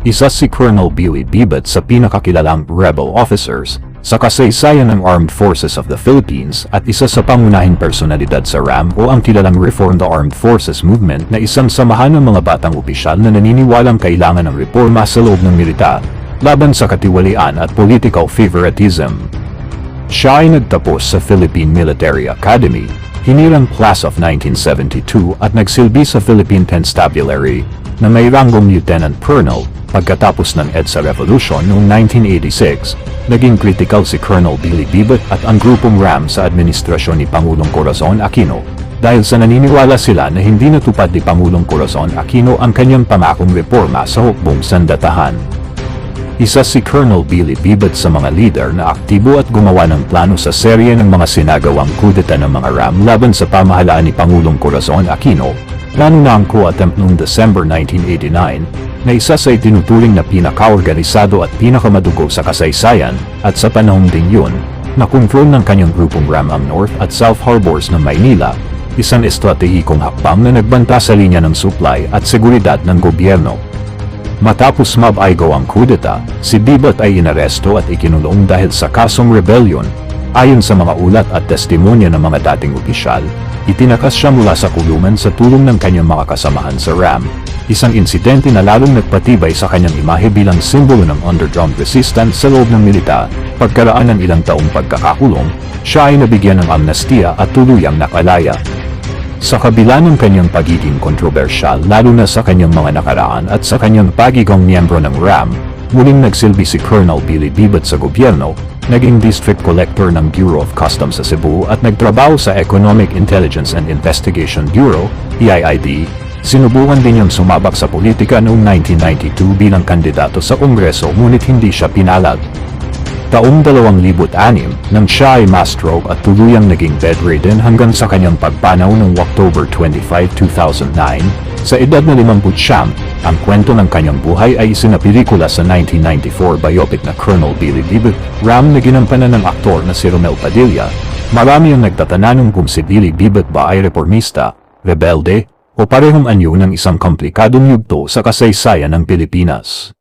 Isa si Colonel Billy Bibat sa pinakakilalang rebel officers sa kasaysayan ng Armed Forces of the Philippines at isa sa pangunahing personalidad sa RAM o ang kilalang Reform the Armed Forces Movement na isang samahan ng mga batang opisyal na naniniwalang kailangan ng reforma sa loob ng militar laban sa katiwalian at political favoritism. Siya ay nagtapos sa Philippine Military Academy, hinirang class of 1972 at nagsilbi sa Philippine Constabulary na may ranggong Lieutenant Colonel. Pagkatapos ng EDSA Revolution noong 1986, naging critical si Colonel Billy Bibat at ang grupong RAM sa administrasyon ni Pangulong Corazon Aquino dahil sa naniniwala sila na hindi natupad ni Pangulong Corazon Aquino ang kanyang pangakong reforma sa hukbong sandatahan. Isa si Colonel Billy Bibat sa mga leader na aktibo at gumawa ng plano sa serye ng mga sinagawang kudeta ng mga RAM laban sa pamahalaan ni Pangulong Corazon Aquino, lalo na ang coup attempt noong December 1989, na isa sa itinuturing na pinakaorganisado at pinakamadugo sa kasaysayan at sa panahong ding yun, nakontrol ng kanyang grupong RAM ang North at South Harbors ng Maynila, isang estratehikong hakbang na nagbanta sa linya ng supply at seguridad ng gobyerno. Matapos mabaigo ang kudeta, si Bibat ay inaresto at ikinulong dahil sa kasong rebellion. Ayon sa mga ulat at testimonya ng mga dating opisyal, itinakas siya mula sa kulungan sa tulong ng kanyang mga kasamahan sa RAM, isang insidente na lalong nagpatibay sa kanyang imahe bilang simbolo ng underground resistance sa loob ng militar. Pagkaraan ng ilang taong pagkakakulong, siya ay nabigyan ng amnestia at tuluyang nakalaya. Sa kabila ng kanyang pagiging kontrobersyal lalo na sa kanyang mga nakaraan at sa kanyang pagiging miyembro ng RAM, muling nagsilbi si Colonel Billy Bibat sa gobyerno, naging District Collector ng Bureau of Customs sa Cebu at nagtrabaho sa Economic Intelligence and Investigation Bureau, EIIB. Sinubukan din niyang sumabak sa politika noong 1992 bilang kandidato sa Kongreso ngunit hindi siya pinalag. Taong 2006 nang siya ay ma-stroke at tuluyang naging bedridden hanggang sa kanyang pagpanaw noong October 25, 2009, sa edad na 50 siyam. Ang kwento ng kanyang buhay ay isinapelikula sa 1994 biopic na Colonel Billy Bibat, RAM na ginampanan ng aktor na si Romel Padilla. Marami ang nagtatanong kung si Billy Bibat ba ay reformista, rebelde, o parehong anyo ng isang komplikadong yugto sa kasaysayan ng Pilipinas.